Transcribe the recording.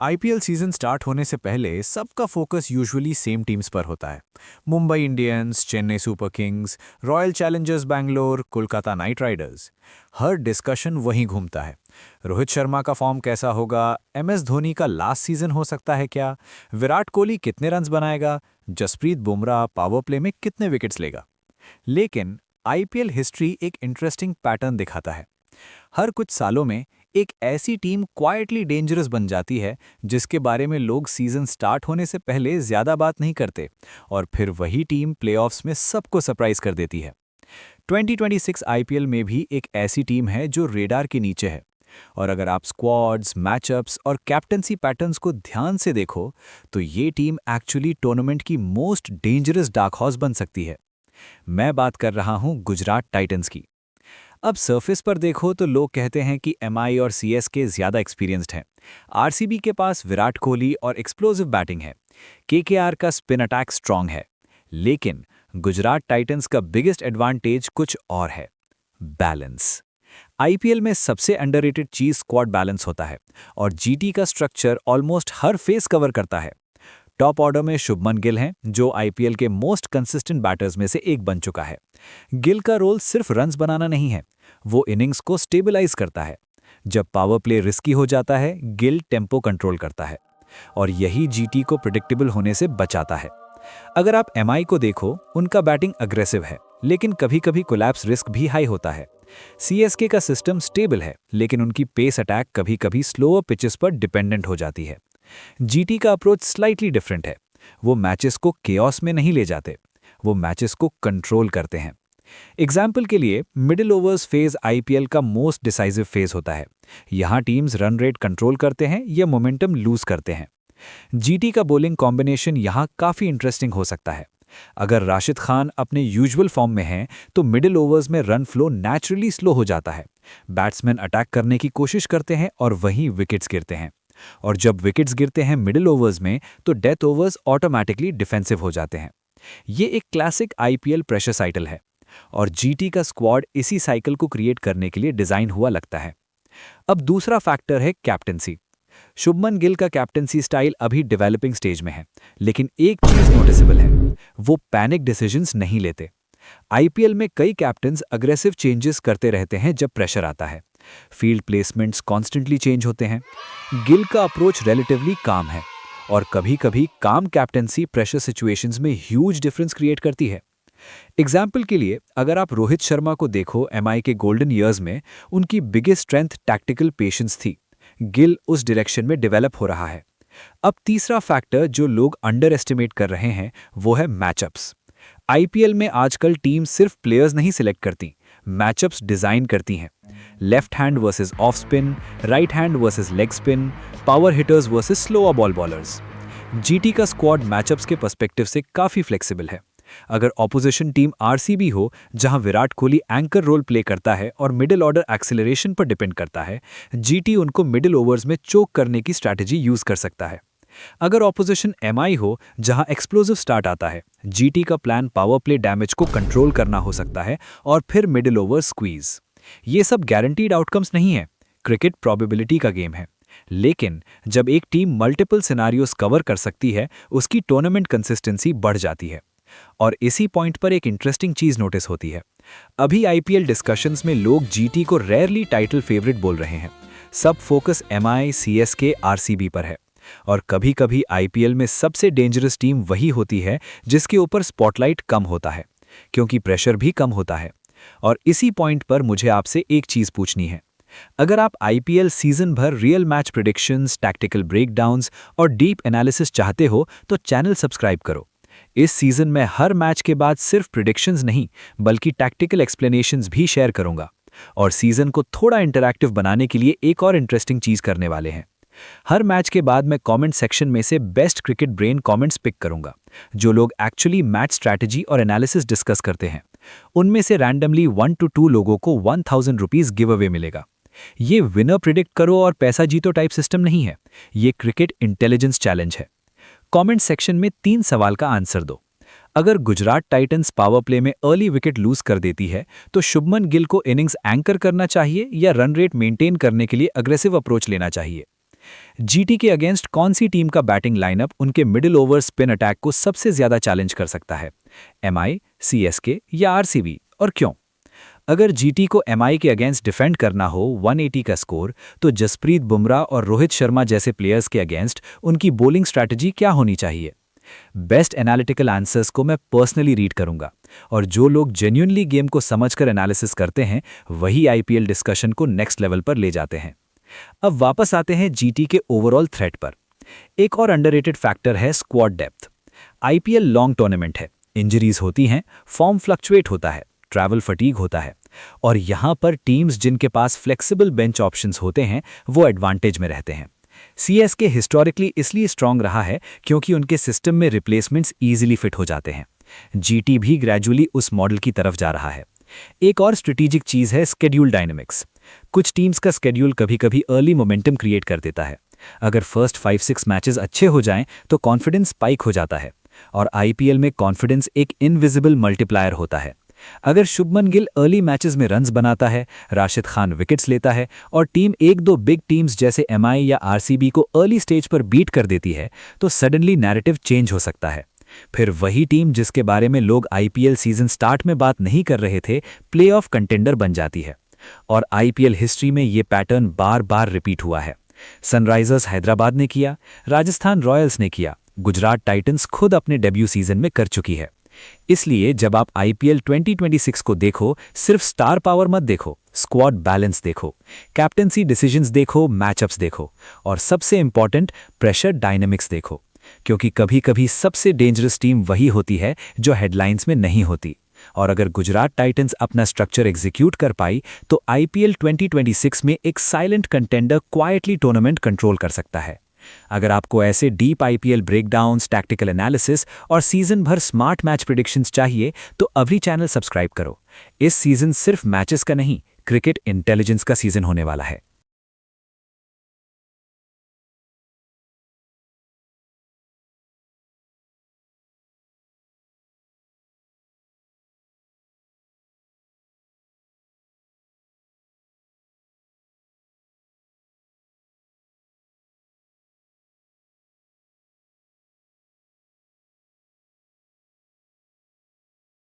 IPL season start होने से पहले सबका फोकस यूजुअली सेम टीम्स पर होता है। Mumbai Indians, Chennai Super Kings, Royal Challengers Bangalore, Kolkata Knight Riders. हर डिस्कशन वहीं घूमता है। रोहित शर्मा का फॉर्म कैसा होगा, एमएस धोनी का लास्ट सीजन हो सकता है क्या, विराट कोहली कितने रन्स बनाएगा, जसप्रीत बुमराह पावर प्ले में कितने विकेट्स लेगा। लेकिन आईपीएल हिस्ट्री एक इंटरेस्टिंग पैटर्न दिखाता है। हर कुछ सालों में एक ऐसी टीम क्वाइटली डेंजरस बन जाती है जिसके बारे में लोग सीजन स्टार्ट होने से पहले ज्यादा बात नहीं करते, और फिर वही टीम प्लेऑफ्स में सबको सरप्राइज कर देती है। 2026 आईपीएल में भी एक ऐसी टीम है जो रेडार के नीचे है। और अगर आप स्क्वाड्स, मैचअप्स और कैप्टनसी पैटर्न्स को ध्यान से देखो तो ये टीम एक्चुअली टूर्नामेंट की मोस्ट डेंजरस डार्क हॉर्स बन सकती है। मैं बात कर रहा हूं गुजरात टाइटंस की। अब सरफेस पर देखो तो लोग कहते हैं कि एमआई और सीएसके ज्यादा एक्सपीरियंस्ड हैं। आरसीबी के पास विराट कोहली और एक्सप्लोसिव बैटिंग है। केकेआर का स्पिन अटैक स्ट्रांग है। लेकिन गुजरात टाइटंस का बिगेस्ट एडवांटेज कुछ और है, बैलेंस। आईपीएल में सबसे अंडररेटेड चीज स्क्वाड बैलेंस होता है, और जीटी का स्ट्रक्चर ऑलमोस्ट हर फेस कवर करता है। टॉप ऑर्डर में शुभमन गिल हैं, जो आईपीएल के मोस्ट कंसिस्टेंट बैटर्स में से एक बन चुका है। गिल का रोल सिर्फ रन्स बनाना नहीं है, वो इनिंग्स को स्टेबलाइज करता है। जब पावर प्ले रिस्की हो जाता है, गिल टेम्पो कंट्रोल करता है, और यही जीटी को प्रिडिक्टेबल होने से बचाता है। अगर आप एमआई को देखो, उनका बैटिंग अग्रेसिव है, लेकिन कभी कभी कोलैप्स रिस्क भी हाई होता है। सीएसके का सिस्टम स्टेबल है, लेकिन उनकी पेस अटैक कभी कभी स्लोअर पिचेस पर डिपेंडेंट हो जाती है। जीटी का अप्रोच स्लाइटली डिफरेंट है। वो मैचेस को केओस में नहीं ले जाते, वो मैचेस को कंट्रोल करते हैं। एग्जाम्पल के लिए मिडिल ओवर्स फेज आईपीएल का मोस्ट डिसाइसिव फेज होता है। यहां टीम्स रन रेट कंट्रोल करते हैं या मोमेंटम लूज करते हैं। जीटी का बॉलिंग कॉम्बिनेशन यहां काफी इंटरेस्टिंग हो सकता है। अगर राशिद खान अपने यूजुअल फॉर्म में हैं, तो मिडिल ओवर्स में रन फ्लो नेचुरली स्लो हो जाता है। बैट्समैन अटैक करने की कोशिश करते हैं और वहीं विकेट्स गिरते हैं। और जब विकेट्स गिरते हैं मिडिल ओवर्स में, तो डेथ ओवर्स ऑटोमैटिकली डिफेंसिव हो जाते हैं। ये एक क्लासिक आईपीएल प्रेशर साइकिल है, और जीटी का स्क्वाड इसी साइकिल को क्रिएट करने के लिए डिजाइन हुआ लगता है। अब दूसरा फैक्टर है कैप्टनसी। शुभमन गिल का कैप्टनसी स्टाइल अभी डेवलपिंग स्टेज में है, लेकिन एक चीज नोटिसेबल है, वो पैनिक डिसीजंस नहीं लेते। आईपीएल में कई कैप्टन्स अग्रेसिव चेंजेस करते रहते हैं जब प्रेशर आता है। फील्ड प्लेसमेंट्स कॉन्स्टेंटली चेंज होते हैं। गिल का अप्रोच रिलेटिवली काम है, और कभी-कभी काम कैप्टनसी प्रेशर सिचुएशंस में ह्यूज डिफरेंस क्रिएट करती है। एग्जाम्पल के लिए अगर आप रोहित शर्मा को देखो, एमआई के गोल्डन ईयर्स में उनकी बिगेस्ट स्ट्रेंथ टैक्टिकल पेशेंस थी। गिल उस डायरेक्शन में डेवलप हो रहा है। अब तीसरा फैक्टर जो लोग अंडर एस्टिमेट कर रहे हैं, वो है मैचअप्स। आईपीएल में आजकल टीम सिर्फ प्लेयर्स नहीं सिलेक्ट करती, मैचअप्स डिजाइन करती हैं। Left hand versus off spin, right hand versus leg spin, power hitters versus slower ball bowlers. GT का स्क्वाड मैचअप्स के पर्सपेक्टिव से काफी फ्लेक्सिबल है। अगर ऑपोजिशन टीम आरसीबी हो, जहां Virat Kohli anchor role play करता है और मिडिल ऑर्डर एक्सेलरेशन पर डिपेंड करता है, जीटी उनको मिडिल ओवर्स में चोक करने की स्ट्रैटेजी यूज कर सकता है। अगर ऑपोजिशन एमआई हो, जहां एक्सप्लोसिव स्टार्ट आता है, जीटी का प्लान पावर प्ले डैमेज को कंट्रोल करना हो सकता है और फिर मिडिल ओवर स्क्वीज। ये सब गारंटीड आउटकम्स नहीं है, क्रिकेट प्रोबेबिलिटी का गेम है। लेकिन जब एक टीम मल्टीपल सिनारियोस कवर कर सकती है, उसकी टूर्नामेंट कंसिस्टेंसी बढ़ जाती है। और इसी पॉइंट पर एक इंटरेस्टिंग चीज नोटिस होती है। अभी आईपीएल डिस्कशंस में लोग जीटी को रेयरली टाइटल फेवरेट बोल रहे हैं। सब फोकस एमआई, सीएसके, आरसीबी पर है। और कभी कभी आईपीएल में सबसे डेंजरस टीम वही होती है जिसके ऊपर स्पॉटलाइट कम होता है, क्योंकि प्रेशर भी कम होता है। और इसी पॉइंट पर मुझे आपसे एक चीज पूछनी है। अगर आप आईपीएल सीजन भर real match predictions, tactical breakdowns और डीप एनालिसिस चाहते हो, तो चैनल सब्सक्राइब करो। इस सीजन में हर मैच के बाद सिर्फ प्रेडिक्शंस नहीं, बल्कि टैक्टिकल एक्सप्लेनेशंस भी शेयर करूंगा। और सीजन को थोड़ा इंटरैक्टिव बनाने के लिए एक और इंटरेस्टिंग चीज करने वाले हैं। हर मैच के बाद मैं कमेंट सेक्शन में से best cricket brain comments pick करूंगा, जो लोग एक्चुअली मैच स्ट्रैटेजी और एनालिसिस डिस्कस करते हैं। उनमें से रैंडमली 1 to 2 लोगों को 1000 रुपीज गिव अवे मिलेगा। ये विनर प्रिडिक्ट करो और पैसा जीतो टाइप सिस्टम नहीं है, ये क्रिकेट इंटेलिजेंस चैलेंज है। कमेंट सेक्शन में 3 सवाल का आंसर दो। अगर गुजरात टाइटंस पावर प्ले में अर्ली विकेट लूज कर देती है, तो शुभमन गिल को इनिंग्स एंकर करना चाहिए या रन रेट मेंटेन करने के लिए अग्रेसिव अप्रोच लेना चाहिए। जीटी के अगेंस्ट कौन सी टीम का बैटिंग लाइनअप उनके मिडिल ओवर स्पिन अटैक को सबसे ज्यादा चैलेंज कर सकता है? एमआई, सीएसके या आरसीबी, और क्यों? अगर जीटी को एमआई के अगेंस्ट डिफेंड करना हो 180 का स्कोर, तो जसप्रीत बुमराह और रोहित शर्मा जैसे प्लेयर्स के अगेंस्ट उनकी बॉलिंग स्ट्रैटेजी क्या होनी चाहिए? बेस्ट एनालिटिकल आंसर्स को मैं पर्सनली रीड करूंगा, और जो लोग जेन्युइनली गेम को समझकर एनालिसिस करते हैं वही आईपीएल डिस्कशन को नेक्स्ट लेवल पर ले जाते हैं। अब वापस आते हैं जीटी के ओवरऑल थ्रेट पर। एक और अंडररेटेड फैक्टर है squad depth. IPL long tournament है, इंजरीज होती हैं, फॉर्म फ्लक्चुएट होता है, ट्रैवल फटीग होता है, और यहां पर टीम्स जिनके पास फ्लेक्सिबल बेंच ऑप्शंस होते हैं वो एडवांटेज में रहते हैं। सीएसके हिस्टोरिकली इसलिए स्ट्रांग रहा है क्योंकि उनके सिस्टम में रिप्लेसमेंट्स इजीली फिट हो जाते हैं। जीटी भी ग्रेजुअली उस मॉडल की तरफ जा रहा है। एक और स्ट्रेटेजिक चीज है स्केड्यूल डायनेमिक्स। कुछ टीम्स का स्केड्यूल कभी-कभी अर्ली मोमेंटम क्रिएट कर देता है। अगर फर्स्ट 5-6 मैचेस अच्छे हो जाएं तो कॉन्फिडेंस स्पाइक हो जाता है, और आईपीएल में कॉन्फिडेंस एक इनविजिबल मल्टीप्लायर होता है। अगर शुभमन गिल अर्ली मैचेस में रन्स बनाता है, राशिद खान विकेट्स लेता है और टीम एक दो बिग टीम्स जैसे एमआई या आरसीबी को अर्ली स्टेज पर बीट कर देती है, तो सडनली नैरेटिव चेंज हो सकता है। फिर वही टीम जिसके बारे में लोग आईपीएल सीजन स्टार्ट में बात नहीं कर रहे थे, प्लेऑफ कंटेंडर बन जाती है। और आईपीएल हिस्ट्री में ये पैटर्न बार बार रिपीट हुआ है। सनराइजर्स हैदराबाद ने किया, राजस्थान रॉयल्स ने किया, गुजरात टाइटंस खुद अपने डेब्यू सीजन में कर चुकी है। इसलिए जब आप आईपीएल 2026 को देखो, सिर्फ स्टार पावर मत देखो, स्क्वाड बैलेंस देखो, कैप्टेंसी डिसीजंस देखो, मैचअप्स देखो, और सबसे इंपॉर्टेंट प्रेशर डायनेमिक्स देखो। क्योंकि कभी कभी सबसे डेंजरस टीम वही होती है जो हेडलाइंस में नहीं होती। और अगर गुजरात टाइटंस अपना स्ट्रक्चर एग्जीक्यूट कर पाई तो आईपीएल 2026 में एक silent contender quietly tournament control कर सकता है। अगर आपको ऐसे deep IPL breakdowns, tactical analysis और सीजन भर स्मार्ट मैच प्रेडिक्शंस चाहिए तो अभी चैनल सब्सक्राइब करो। इस सीजन सिर्फ मैचेस का नहीं, क्रिकेट इंटेलिजेंस का सीजन होने वाला है।